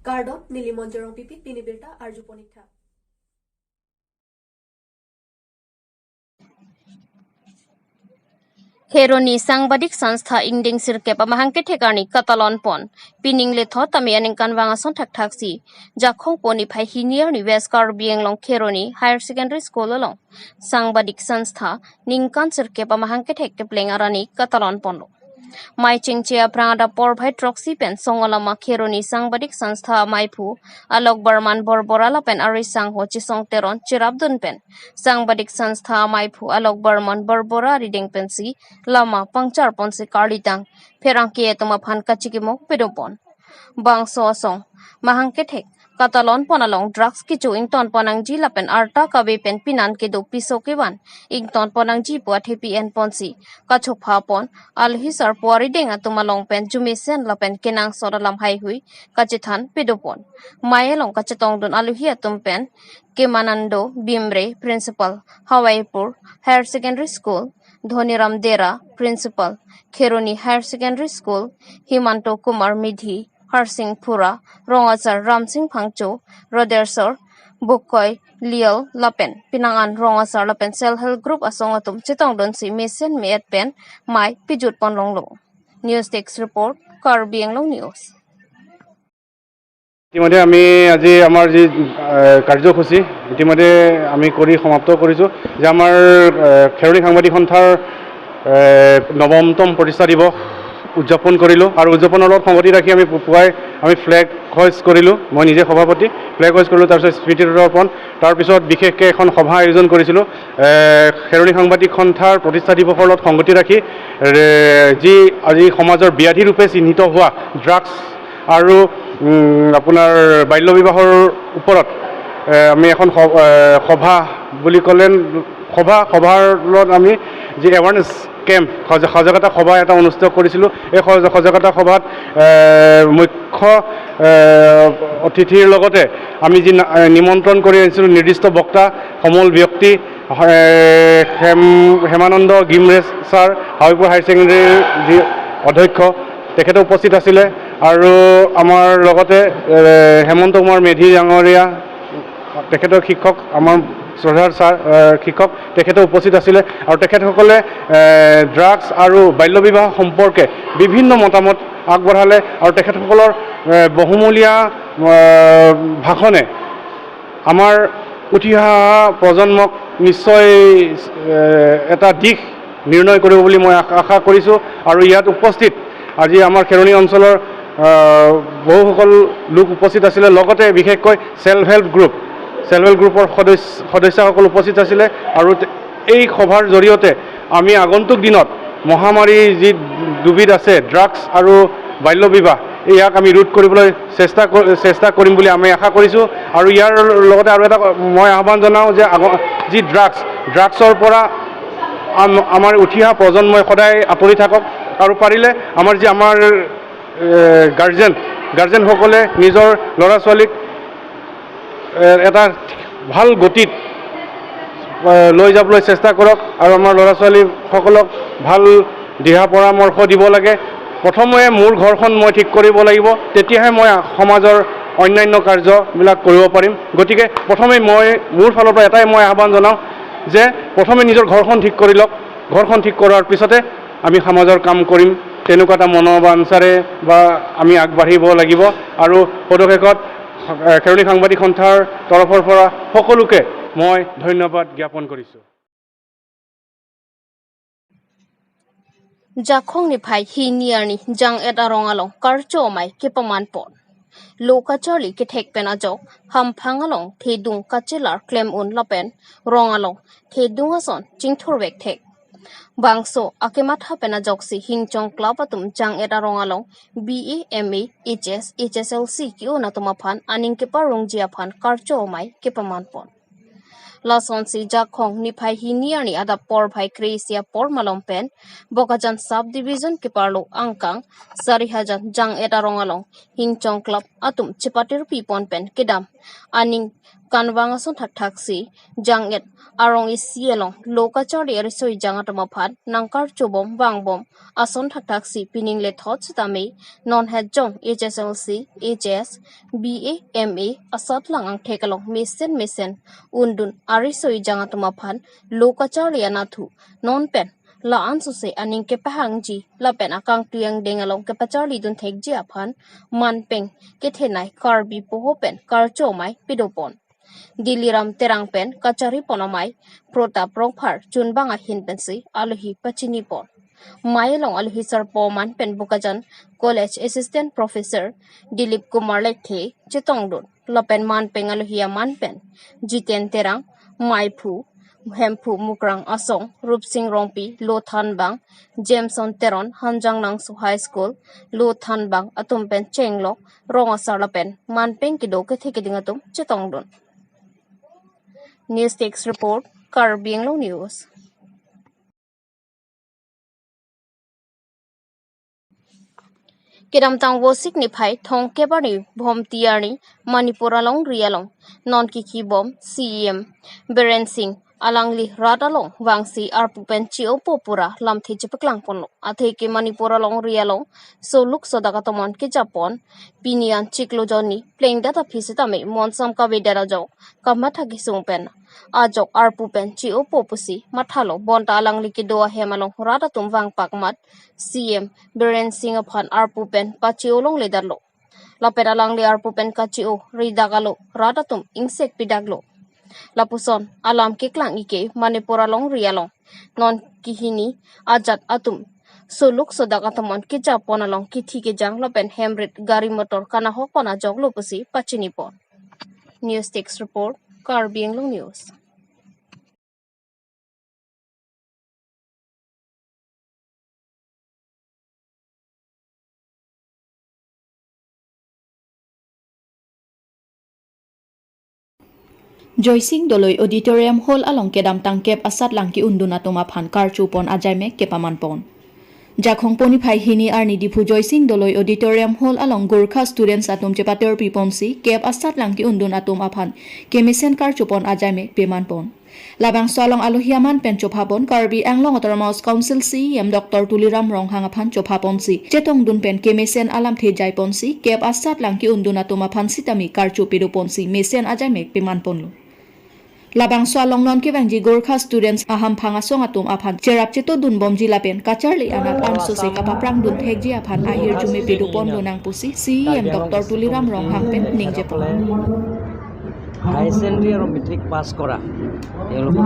গার্ডত নীলিমঞ্জরং পিপিত বিনিবিরতা Arzu পনীক্ষা Heroni Sangbadik Sanstha Ingding Sirke Pamahangke Tekani Katalon Pon Pining Letho Tamianing Kanwangason Taksi Jakhong Poni Pai Hinier ni West Caribbean Long Heroni Higher Secondary School along Sangbadik Sanstha Ningkan Sirke Pamahangke Tek Pling Arani Katalon Pon Mai Chingchia Prada Porbhai Troxy Pen Songolama Heroni Sangbadik Sanstha Maipu Alok Barman Borborala Pen Arisang Ho Chisong Teron Chirabdun Pen Sangbadik Sanstha Maipu Alok Barman Borbora Reading Pensi Lama Pangchar Ponsi Karditang Perangkie Tuma Phan Kachikimok Pedopon Bang Sosong Mahangke Tek Katalon Ponalong Drugs Kichu Ington Ponangji Lapen Arta Kabe Pen Pinan Kedo Pisokeban Ington Ponangji Puat Happy and Ponsi Kachok Pon Alhisar Puariding Atumalong Pen Jumisen Lapen Kenang Sodalam Haihui Kachithan Pedopon Mayelong Kachetong Don Aluhia Tumpen Kemanando Bimre Principal Hawaipur Higher Secondary School Dhoniram Dera Principal Kheroni Higher Secondary School Himanto Kumar Midhi Harsing Pura Rongazar Ramsing Phangcho Rodersor Bukoy Liel Lapen Pinangan Rongazar Lapen Self Help Group Asongatum Chitong Donsi Mesen Meet Pen Mai Pijut Ponlonglo News Desk Report Karbianglong News ইতিমধ্যে আমি আজি আমাৰ যি কাৰ্যসূচী ইতিমধ্যে আমি কৰি সমাপ্ত কৰিছোঁ যে আমাৰ খেৰনি সাংবাদিক সন্থাৰ নৱমতম প্ৰতিষ্ঠা দিৱস উদযাপন কৰিলোঁ আৰু উদযাপনৰ লগত সংগতি ৰাখি আমি পুৱাই আমি ফ্লেগ হোইষ্ট কৰিলোঁ মই নিজে সভাপতি ফ্লেগ হোইষ্ট কৰিলোঁ তাৰপিছত স্মৃতি দৰ্পণ তাৰপিছত বিশেষকৈ এখন সভা আয়োজন কৰিছিলোঁ খেৰনি সাংবাদিক সন্থাৰ প্ৰতিষ্ঠা দিৱসৰ লগত সংগতি ৰাখি যি আজি সমাজৰ ব্যাধি ৰূপে চিহ্নিত হোৱা ড্ৰাগছ আৰু আপোনাৰ বাল্য বিবাহৰ ওপৰত আমি এখন সভা বুলি ক'লে সভাৰ লগত আমি যি এৱাৰনেছ কেম্প সজাগতা সভা এটা অনুষ্ঠিত কৰিছিলোঁ এই সজাগতা সভাত মুখ্য অতিথিৰ লগতে আমি যি নিমন্ত্ৰণ কৰি আনিছিলোঁ নিৰ্দিষ্ট বক্তা সমল ব্যক্তি হেমানন্দ গিমৰেজ ছাৰ হাউপুৰ হায়াৰ ছেকেণ্ডেৰীৰ যি অধ্যক্ষ তেখেতে উপস্থিত আছিলে আৰু আমাৰ লগতে হেমন্ত কুমাৰ মেধি ডাঙৰীয়া তেখেতৰ শিক্ষক আমাৰ শ্ৰদ্ধাৰ ছাৰ শিক্ষক তেখেতে উপস্থিত আছিলে আৰু তেখেতসকলে ড্ৰাগছ আৰু বাল্য বিবাহ সম্পৰ্কে বিভিন্ন মতামত আগবঢ়ালে আৰু তেখেতসকলৰ বহুমূলীয়া ভাষণে আমাৰ উঠি অহা প্ৰজন্মক নিশ্চয় এটা দিশ নিৰ্ণয় কৰিব বুলি মই আশা কৰিছোঁ আৰু ইয়াত উপস্থিত আজি আমাৰ খেৰনি অঞ্চলৰ বহুসকল লোক উপস্থিত আছিলে লগতে বিশেষকৈ চেল্ফ হেল্প গ্ৰুপৰ সদস্যসকল উপস্থিত আছিলে আৰু এই সভাৰ জৰিয়তে আমি আগন্তুক দিনত মহামাৰী যি দুবিধ আছে ড্ৰাগছ আৰু বাল্য বিবাহ ইয়াক আমি ৰোধ কৰিবলৈ চেষ্টা কৰিম বুলি আমি আশা কৰিছোঁ আৰু ইয়াৰ লগতে আৰু এটা মই আহ্বান জনাওঁ যে যি ড্ৰাগছৰ পৰা আমাৰ উঠি অহা প্ৰজন্মই সদায় আঁতৰি থাকক আৰু পাৰিলে আমাৰ গাৰ্জেনসকলে নিজৰ ল'ৰা ছোৱালীক এটা ভাল গতিত লৈ যাবলৈ চেষ্টা কৰক আৰু আমাৰ ল'ৰা ছোৱালীসকলক ভাল দিহা পৰামৰ্শ দিব লাগে প্ৰথমে মোৰ ঘৰখন মই ঠিক কৰিব লাগিব তেতিয়াহে মই সমাজৰ অন্যান্য কাৰ্যবিলাক কৰিব পাৰিম গতিকে প্ৰথমে মই মোৰ ফালৰ পৰা এটাই মই আহ্বান জনাওঁ যে প্ৰথমে নিজৰ ঘৰখন ঠিক কৰি লওক ঘৰখন ঠিক কৰাৰ পিছতে আমি সমাজৰ কাম কৰিম তেনেকুৱা এটা মনোবাঞ্ছাৰে বা আমি আগবাঢ়িব লাগিব আৰু পদক্ষেপত খেৰনি সাংবাদিক সন্থাৰ তৰফৰ পৰা সকলোকে মই ধন্যবাদ জ্ঞাপন কৰিছোঁ Jakhong ni Pai Hiniarni Jang et Arongalong Karcho Mai Kipaman Pon Loka Charlie Kitek Penajok Hampangalong Thedung Kachilar Claim Un Lapen Rongalong Thedungason Jingthurwek Tek Bangso Akimatha Penajoksi Hingchong Klapatum Jang et Arongalong BEMA HS HSLC Kiona Tumapan Aning Kiparung Jiapan Karcho Mai Kipaman Pon Lasonsi Jakhong ni Pai Hiniarni Ada Por Pai Kresia Por Malompen Bokajan Subdivision Kiparlo Angkang Sarihajan Jang et Arongalong Hingchong Club Atum Chipatir Pipon Pen Kidam Aning kanwang ason thak thak si janget arong isielong lokachar er soi jangat maphat nangkar chobom wangbom ason thak thak si pining le thot chitame non het jong HSLC HS BA MA asat lang ang thekalong mesen undun ari soi jangat maphat lokachar yana thu non pen la ansu se aning ke pahangji la pen akang tuyang dengalong ke pachari dun thekji aphan manpeng ke thenai karbi poho pen karcho mai pidopon diliram terang pen kachari ponomai protap rongphar chunbanga hin pensi aluhi pachini pon mailong aluhi sarpo man pen bukajan college assistant professor Dilip Kumar Lekhe chitongdun la pen manpeng aluhi manpen jiten terang maiphu Hemphu Mukrang Asong, Rupsing Rongpi, Lo Thanbang, Jameson Teron, Hanjang Nangsu High School, Lo Thanbang, Atumpen Chenglok, Ronga Sarlapen, Manpeng Kido Kethekedingatum, Chetongdun. News Takes Report, Karbianglo News. Kiramtang Wosik Nipai, Thong Kebani, Bom Tiarni, Manipuralong Rialong, Non Kiki Bom, CEM, Beren Singh, alangli radalong wangsi arpupen chio popura lamthi chipaklang ponlo atheke manipuralong rialong soluk sodagatomon ke japon pinian chiklo joni playing data phisitame monsam ka vedara jo kamatha gi sungpen ajok arpupen chio popusi mathalo bonta alangli ki doa hemalong rada tumwang pakmat CM Beren Singh aphan arpupen pachiolong ledarlo lapera langli arpupen kachio ridagalo rada tum insek pidaglo Lapuson alam kiklang ike manipuralong rialong non kihini ajat atum suluk sodagatamon ki japonalong kithi ke jang lopen hemrit gari motor kana hokona joglo pusi pachinipon News Takes Report Karbianglo News Joysing Doloi Auditorium Hall along kedam tangkep asat langki unduna tuma phan karchupon ajaime kepamanpon Jakhong poni phai hini arni dipu Joysing Doloi Auditorium Hall along Gorkha students atum chepater piponsi kep asat langki unduna tuma phan kemisen karchupon ajaime pemanpon labang swalong aluhiaman pen chophabon Karbi Anglong Autonomous Council CM Dr. Tuliram Ronghang aphan chophaponsi chetong dun pen kemisen alam the jaiponsi kep asat langki unduna tuma phan sitami karchupiduponsi mesen ajaime pemanponlu Labang swalong non kibangji Gorkha students aham phanga songatum aphan cherap cheto dun bomji lapen kacharli anak anso se kapaprang dun thekji aphan ahir jume pedupon lonang pusi CM Dr. Tuliram Ronghang pen ningjepon high secondary আৰু matric pass কৰা তেওঁলোকৰ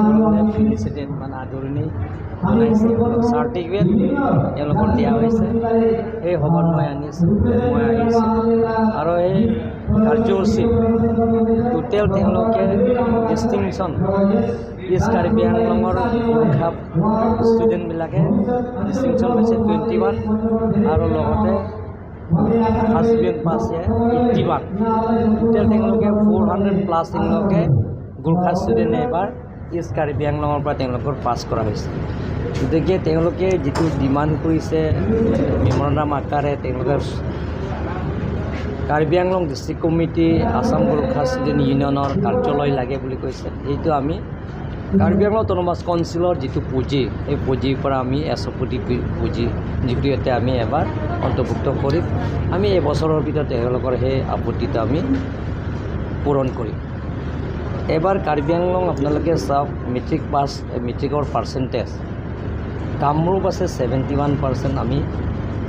ফেলিচিটেট মানে আদৰণি জনাইছে certificate তেওঁলোকক দিয়া হৈছে এই সভাত মই আহিছোঁ আৰু এই কাৰ্যসূচী টোটেল তেওঁলোকে ডিষ্টিংশ্যন ইষ্ট কাৰ্বি আংলঙৰ গোৰ্খা ষ্টুডেণ্টবিলাকে ডিষ্টিংশ্যন পাইছে 21 আৰু লগতে ফাৰ্স্ট ডিভিজন পাইছে 81 টোটেল তেওঁলোকে 400+ তেওঁলোকে গোৰ্খা ষ্টুডেণ্টে এবাৰ ইষ্ট কাৰ্বি আংলঙৰ পৰা তেওঁলোকৰ পাছ কৰা হৈছে গতিকে তেওঁলোকে যিটো ডিমাণ্ড কৰিছে মেমৰেণ্ডাম আকাৰে তেওঁলোকে Karbi Anglong district committee Assam Gorkha student ইউনিয়নৰ কাৰ্যালয় লাগে বুলি কৈছে এইটো আমি কাৰ্বি আংলং অটোনমাছ কাউন্সিলৰ যিটো পুঁজি এই পুঁজিৰ পৰা আমি 100 কোটি পুঁজি যিটো এতিয়া আমি এবাৰ অন্তৰ্ভুক্ত কৰিম আমি এই বছৰৰ ভিতৰত তেওঁলোকৰ সেই আপত্তিটো আমি পূৰণ কৰিম এবাৰ কাৰ্বি আংলং আপোনালোকে চাওক মেট্ৰিক পাছ মেট্ৰিকৰ পাৰ্চেণ্টেজ কামৰূপ আছে 71% আমি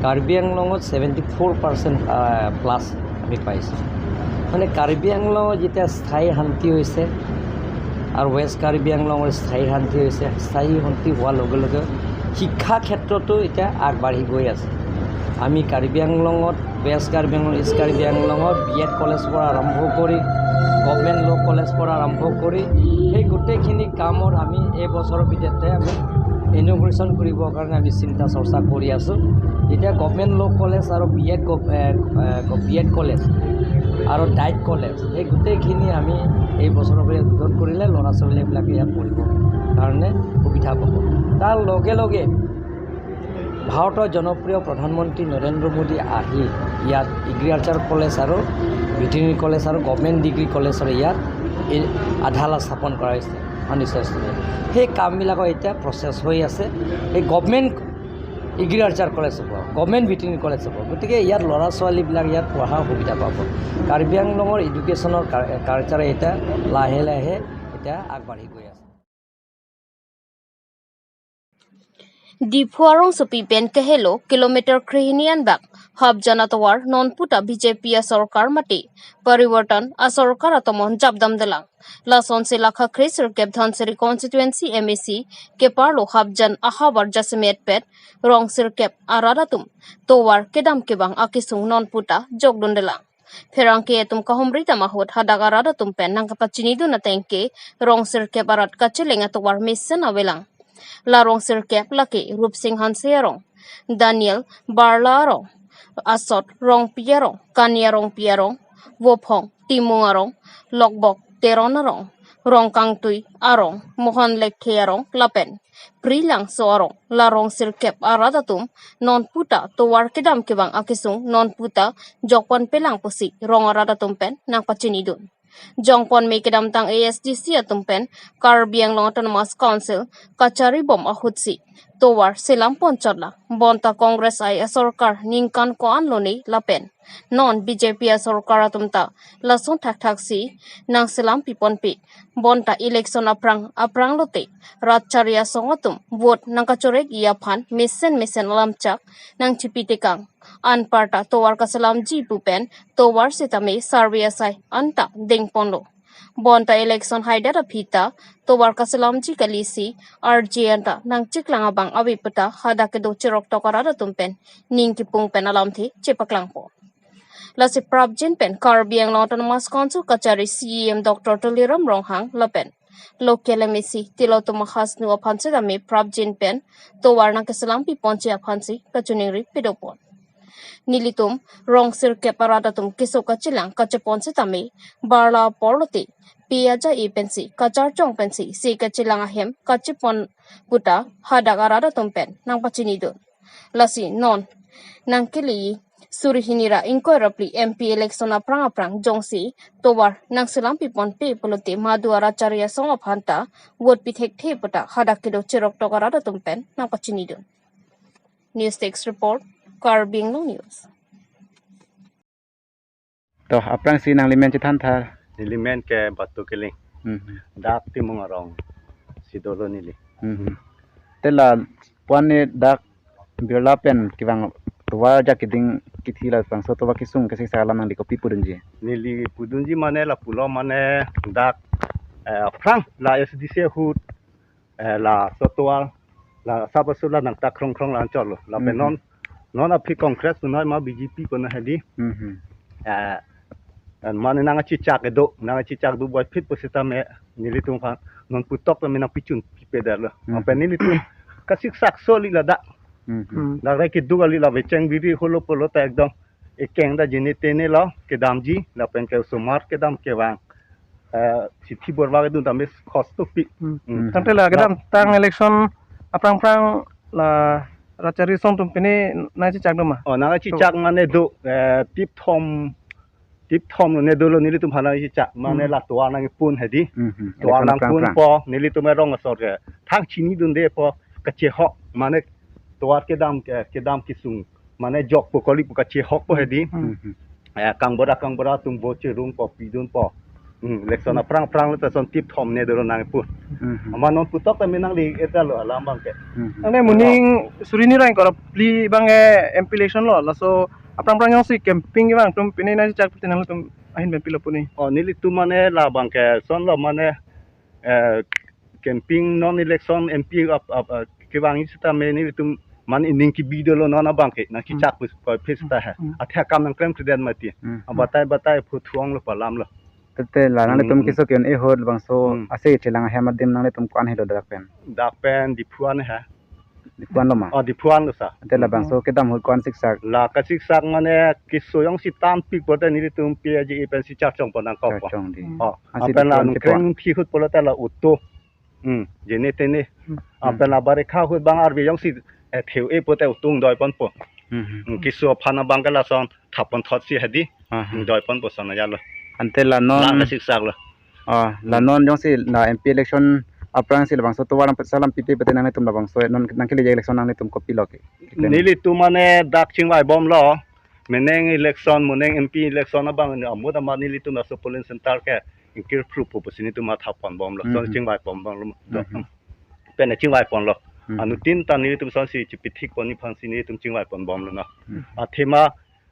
কাৰ্বি আংলঙত 74% প্লাছ আমি পাইছোঁ মানে কাৰ্বি আংলঙত যেতিয়া স্থায়ী শান্তি হৈছে আৰু ৱেষ্ট কাৰ্বি আংলঙৰ স্থায়ী শান্তি হৈছে স্থায়ী শান্তি হোৱাৰ লগে লগে শিক্ষা ক্ষেত্ৰতো এতিয়া আগবাঢ়ি গৈ আছে আমি কাৰ্বি আংলঙত ৱেষ্ট কাৰ্বি আংলং ইষ্ট কাৰ্বি আংলঙত BEd কলেজ পৰা আৰম্ভ কৰি গভৰ্ণমেণ্ট ল' কলেজ পৰা আৰম্ভ কৰি সেই গোটেইখিনি কামৰ আমি এই বছৰৰ ভিতৰতে আমি ইনগ্ৰেশ্যন কৰিবৰ কাৰণে আমি চিন্তা চৰ্চা কৰি আছোঁ এতিয়া গভৰ্ণমেণ্ট ল' কলেজ আৰু BEd কলেজ আৰু ডাইট কলেজ এই গোটেইখিনি আমি এই বছৰৰ ভিতৰত উদ্বোধন কৰিলে ল'ৰা ছোৱালীবিলাকে ইয়াত পঢ়িবৰ কাৰণে সুবিধা পাব তাৰ লগে লগে ভাৰতৰ জনপ্ৰিয় প্ৰধানমন্ত্ৰী নৰেন্দ্ৰ মোদী আহি ইয়াত এগ্ৰিকালচাৰ কলেজ আৰু ভেটেৰিনেৰী কলেজ আৰু গভৰ্ণমেণ্ট ডিগ্ৰী কলেজৰ ইয়াত আধালা স্থাপন কৰা হৈছে নিশ্চয় সেই কামবিলাকৰ এতিয়া প্ৰচেছ হৈ আছে এই গভমেণ্ট এগ্ৰিকালচাৰ কলেজ হ'ব গভমেণ্ট ভেটেৰিনেৰী কলেজ হ'ব গতিকে ইয়াত ল'ৰা ছোৱালীবিলাক ইয়াত পঢ়াৰ সুবিধা পাব কাৰ্বি আংলঙৰ এডুকেশ্যনৰ কালচাৰ এতিয়া লাহে লাহে এতিয়া আগবাঢ়ি গৈ আছে Dipuarong sa pipen kahelo kilometer krihinian bak hab janatawar non puta BJP sarkar mati pariwartan asarkar atomon jabdam dalang lason se lakha krisir kep dhanseri constituency MEC ke parlo habjan ahabar jasmet pet rong sir kep aradatum towar kedam kebang akisung non puta jogdon dalang Ferang ke tum kahumri tamahot hadagarada tumpen nang kapachinido na tengke rong sir kep arat kachiling atowar missen awelang Larong sirkep laki Rup Singh Hanserong, Daniel Barlarong, Asot Rong Pierong, Kanyarong Pierong, Wopong Timungarong, Lokbok Teronarong, Rong Kangtui Arong, Mohan Lekherong, Lapen, Prilang Soarong, Larong sirkep aradatum, non puta towar kedam kebang akisung non puta jokpon pelang pusi rong aradatum pen nang pachinidun. Jongpon may kedam tang ASDC atumpen Karbi Anglong Autonomous Council kachari bom ahutsi towar silampon chodla bonta Congress ay asarkar ningkan ko anloni lapen non BJP asarkar atumta lason thak si nang silam pipon pi bonta election aprang lote ratcharia songatum vote nang kachorek iaphan misen alamchak nang chipitekang anparta towar kasalam ji pupen towar sitame sarvia sai anta dingponlo bonta election haidara phita towar kasalam ji kalisi RJ anta nang chiklang abang awipata hada ke do chirok tokarada tumpen ningki pungpen alamthi chepaklangpo lasi prabjin pen Karbi Anglong Autonomous Council kachari CEM Dr. Tuliram Ronghang lapen local MEC tilotuma hasnu aphanse dami prabjin pen towar nang kasalam pi ponche aphansi kachuningri pidopon Nilitum rong sir keparadatum kiso kachilang kachapon se tami barla porlote piaja ipensi kachar chong pensi si kachilang ahem kachipon puta hadagarada tumpen nang pachinidun lasi non nang kili surihinira incorruptly MP election aprang jongsi towar nang silam pipon pe polote maduara charya song aphanta wot pithek the puta hadakido chirok togarada tumpen nang pachinidun News Text Report Karbi Anglong News. To aprang sinang limen chitan tha Nilimen ke batu keling dak timungarong sidolo nili tela pone dak birla pen kiwang tuwa jakiding kithila pang so to bakisung kasi salam nang dikopi pudunji nili pudunji mane la pulo mane dak frang la SDC hut la sotoal la sabasula nang tak krong la cholo la benon non api kongres tunai ma BJP kona hadi mana nang cicak edo nang cicak du buat fit posita me nilitung kan non putok me nang picun pipedal apa nilitung kasih sakso li lada la reki du gali la beceng biri holo polo ta ekdom ekeng da jenitene la kedamji la pen ke sumar kedam kewang sithi borwa ke du tamis khosto pi tante la kedam tang election aprang la rachari song tum pini na cicak do ma oh nang cicak mane do tip thom ne do lo nilitum hala cicak mane la toa nang pun hedi toa nang pun po nilitum rong asor ke thang chini dun de po kache ho mane toa kedam kisung mane jok po koli po kache ho po hedi kang bora tum bo chirung po pidun po election aprang lo ta son tip thom ne do nang pun manon putok ta minang li eta lo alam bang ke ane muning surini rang kor pli bang MP election lo la so aprang yang si camping bang tum pini na cicak putinang tum ahin ben pilo puni oh nilitum mane la bang ke son lo mane camping non election MP ke bang ista me nilitum man ining ki bido lo nona bang ke na cicak pus ko pista ha athya kam nang krem kreden mati batai phutuang lo palam lo te la nang tum kiso kyon e hod bang so ase chilang hemadim nang tum kwan helo dak pen dipuan ha dipuan lo ma oh dipuan lo sa te la bang so kedam hod kwan siksak la ka siksak mane kisoyong si tan pik bote nilitum PAG pen si charchong ponang ko chong di oh apen la nung krem thi hut polo ta la utto jene tene apen la bare kha hut bang arbi yong si theu e pote utung doi pon po kiso phana bang ka la son thapon thot si hedi doi pon po son ya lo ante la non la siksak lo non jong si na MP election aprang si labang so to walang salam piti bete nang tum labang so non nang kili election nang tum copy lo ke nili tu mane dak chingwai bom lo meneng election meneng MP election abang amud ama nili tu na so polling center ke ingkir pru pu sini tu ma thapon bom lo so chingwai bom bang lo pen chingwai pon lo anu tin tan nili tu so si chipithik poni phang sini tum chingwai pon bom lo na a thema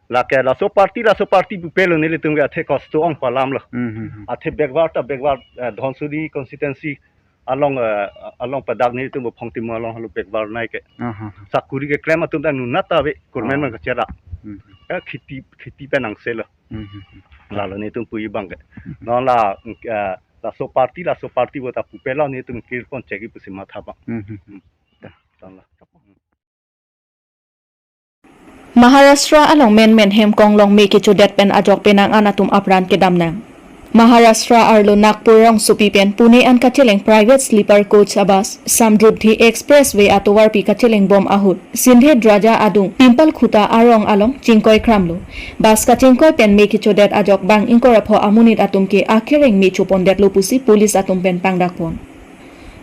la ke la so party bu pelo nili tum ga the cost ong palam lo a the backward dhonsudi constituency along padak ni tu phang tim along halu backward nai ke sakuri ke claim tum da nunata be kurmen man ka chera khiti pe nang se lo la lo ni tum pui bang ke no la so party bo ta pu pelo ni tum kir kon chegi pu sima tha ba Maharashtra along men hem kong long me ki chudet pen ajok penang anatum apran ke damnang Maharashtra arlo Nagpur rong supi pen Pune an kacheleng private sleeper coach abas Samrudhi expressway atowar pi kacheleng bom ahut Sindhe draja adung pimpal khuta arong along chingkoi kramlo bas ka chingkoi pen me ki chudet ajok bang ingkora pho amunit atum ke akhereng mi chupon det lupusi police atum pen pangdakpon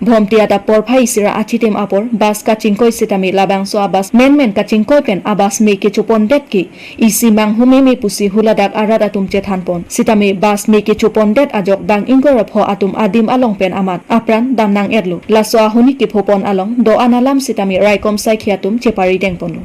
Bom tiada por phai sira achitem apor bas ka chingkoi sitami labang so abas men ka chingkoi pen abas me ke chupon det ki isi mang hume me pusi huladak arat atum chethanpon sitami bas me ke chupon det ajok bang ingor pho atum adim along pen amat apran damnang edlu laswa huni ki phopon along do analam sitami raikom sai khiatum chepari dengpon